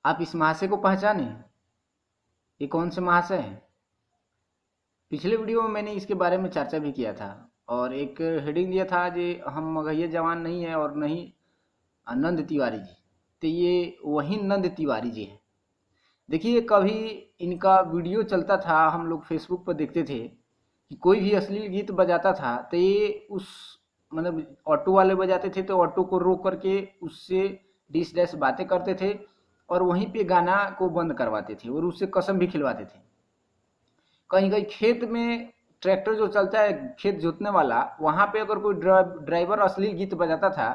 आप इस महाशय को पहचाने? ये कौन से महाशय हैं? पिछले वीडियो में मैंने इसके बारे में चर्चा भी किया था और एक हेडिंग दिया था जे हम मगहिया जवान नहीं है और नहीं नंद तिवारी जी। तो ये वही नंद तिवारी जी हैं। देखिए, कभी इनका वीडियो चलता था, हम लोग फेसबुक पर देखते थे कि कोई भी अश्लील गीत बजाता था तो ये उस मतलब ऑटो वाले बजाते थे तो ऑटो को रोक करके उससे डिस डैश बातें करते थे और वहीं पे गाना को बंद करवाते थे और उससे कसम भी खिलवाते थे। कहीं कहीं खेत में ट्रैक्टर जो चलता है खेत जोतने वाला, वहाँ पे अगर कोई ड्राइवर अश्लील गीत बजाता था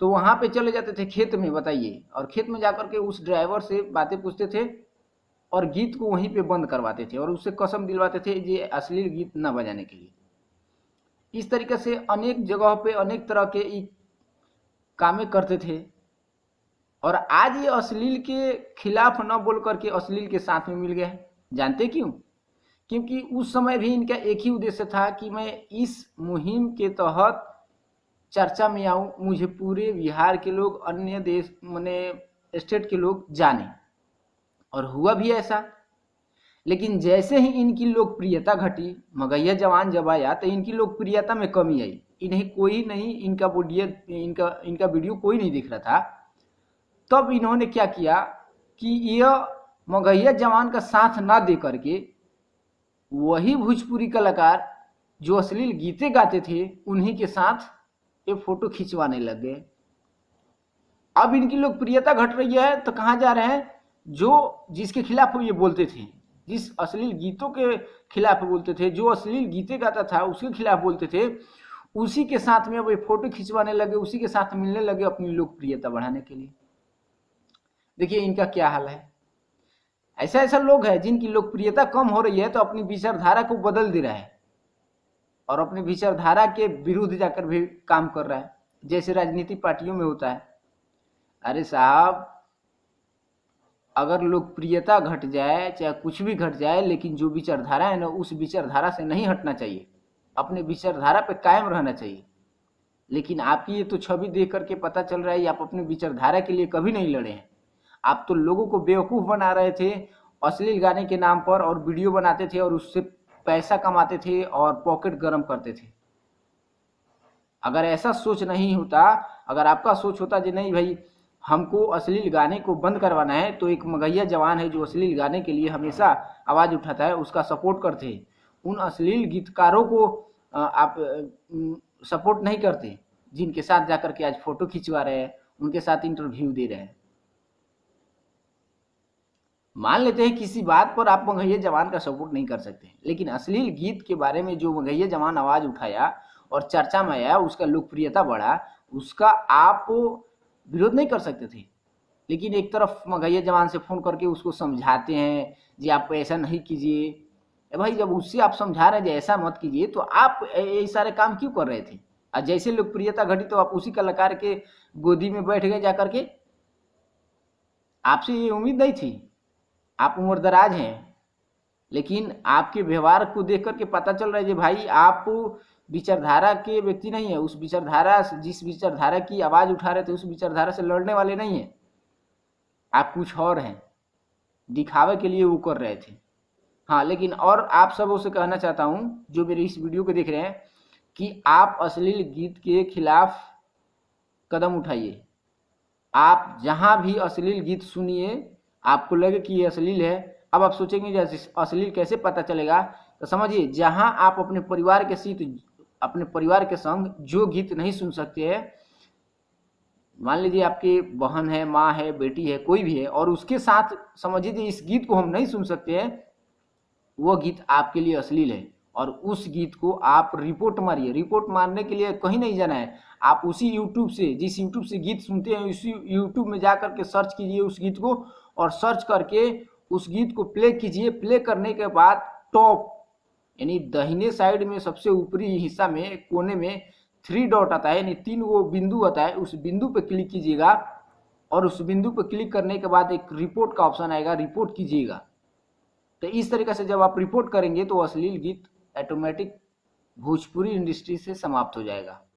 तो वहाँ पे चले जाते थे खेत में, बताइए, और खेत में जाकर के उस ड्राइवर से बातें पूछते थे और गीत को वहीं पे बंद करवाते थे और उससे कसम दिलवाते थे ये अश्लील गीत न बजाने के लिए। इस तरीके से अनेक जगहों पे अनेक तरह के कामें करते थे और आज ये अश्लील के खिलाफ न बोल करके अश्लील के साथ में मिल गए। जानते क्यों? क्योंकि उस समय भी इनका एक ही उद्देश्य था कि मैं इस मुहिम के तहत चर्चा में आऊं, मुझे पूरे बिहार के लोग, अन्य देश माने स्टेट के लोग जाने। और हुआ भी ऐसा। लेकिन जैसे ही इनकी लोकप्रियता घटी, मगहिया जवान जब आया तो इनकी लोकप्रियता में कमी आई। इन्हें कोई नहीं, इनका वीडियो कोई नहीं दिख रहा था। तब इन्होंने क्या किया कि यह मगहिया जवान का साथ ना दे करके वही भोजपुरी कलाकार जो अश्लील गीतें गाते थे उन्हीं के साथ ये फोटो खिंचवाने लग गए। अब इनकी लोकप्रियता घट रही है तो कहाँ जा रहे हैं? जो जिसके खिलाफ ये बोलते थे, जिस अश्लील गीतों के खिलाफ बोलते थे, जो अश्लील गीतें गाता था उसके खिलाफ बोलते थे, उसी के साथ में अब ये फोटो खिंचवाने लगे, उसी के साथ मिलने लगे अपनी लोकप्रियता बढ़ाने के लिए। देखिए इनका क्या हाल है। ऐसा ऐसा लोग हैं जिनकी लोकप्रियता कम हो रही है तो अपनी विचारधारा को बदल दे रहा है और अपनी विचारधारा के विरुद्ध जाकर भी काम कर रहा है, जैसे राजनीतिक पार्टियों में होता है। अरे साहब, अगर लोकप्रियता घट जाए चाहे कुछ भी घट जाए, लेकिन जो विचारधारा है ना उस विचारधारा से नहीं हटना चाहिए, अपने विचारधारा पे कायम रहना चाहिए। लेकिन आपकी ये तो छवि देख करके पता चल रहा है आप अपने विचारधारा के लिए कभी नहीं लड़े हैं। आप तो लोगों को बेवकूफ़ बना रहे थे अश्लील गाने के नाम पर और वीडियो बनाते थे और उससे पैसा कमाते थे और पॉकेट गर्म करते थे। अगर ऐसा सोच नहीं होता, अगर आपका सोच होता कि नहीं भाई हमको अश्लील गाने को बंद करवाना है, तो एक मगहिया जवान है जो अश्लील गाने के लिए हमेशा आवाज़ उठाता है, उसका सपोर्ट करते। उन अश्लील गीतकारों को आप सपोर्ट नहीं करते जिनके साथ जाकर के आज फोटो खिंचवा रहे हैं, उनके साथ इंटरव्यू दे रहे हैं। मान लेते हैं किसी बात पर आप मगहिया जवान का सपोर्ट नहीं कर सकते, लेकिन अश्लील गीत के बारे में जो मगहिया जवान आवाज़ उठाया और चर्चा में आया, उसका लोकप्रियता बढ़ा, उसका आप विरोध नहीं कर सकते थे। लेकिन एक तरफ मगहिया जवान से फ़ोन करके उसको समझाते हैं जी आप ऐसा नहीं कीजिए। भाई जब उससे आप समझा रहे हैं ऐसा मत कीजिए, तो आप ये सारे काम क्यों कर रहे थे? और जैसे लोकप्रियता घटी तो आप उसी कलाकार के गोदी में बैठ गए जाकर के। आपसे ये उम्मीद नहीं थी, आप उम्रदराज हैं, लेकिन आपके व्यवहार को देख करके पता चल रहा है कि भाई आप विचारधारा के व्यक्ति नहीं है। उस विचारधारा, जिस विचारधारा की आवाज़ उठा रहे थे, उस विचारधारा से लड़ने वाले नहीं हैं। आप कुछ और हैं, दिखावे के लिए वो कर रहे थे। हाँ, लेकिन और आप सबों से कहना चाहता हूँ जो मेरे इस वीडियो को देख रहे हैं कि आप अश्लील गीत के खिलाफ कदम उठाइए। आप जहाँ भी अश्लील गीत सुनिए, आपको लगे कि ये अश्लील है, अब आप सोचेंगे जैसे अश्लील कैसे पता चलेगा, तो समझिए जहाँ आप अपने परिवार के अपने परिवार के संग जो गीत नहीं सुन सकते हैं, मान लीजिए आपकी बहन है, माँ है, बेटी है, कोई भी है, और उसके साथ समझिए इस गीत को हम नहीं सुन सकते हैं, वो गीत आपके लिए अश्लील है और उस गीत को आप रिपोर्ट मारिए। रिपोर्ट मारने के लिए कहीं नहीं जाना है, आप उसी यूट्यूब से, जिस यूट्यूब से गीत सुनते हैं, उसी यूट्यूब में जा करके सर्च कीजिए उस गीत को और सर्च करके उस गीत को प्ले कीजिए। प्ले करने के बाद टॉप यानी दाहिने साइड में सबसे ऊपरी हिस्सा में कोने में 3 डॉट आता है, यानी 3 वो बिंदु आता है, उस बिंदु पर क्लिक कीजिएगा और उस बिंदु पर क्लिक करने के बाद एक रिपोर्ट का ऑप्शन आएगा, रिपोर्ट कीजिएगा। तो इस तरीके से जब आप रिपोर्ट करेंगे तो अश्लील गीत ऑटोमेटिक भोजपुरी इंडस्ट्री से समाप्त हो जाएगा।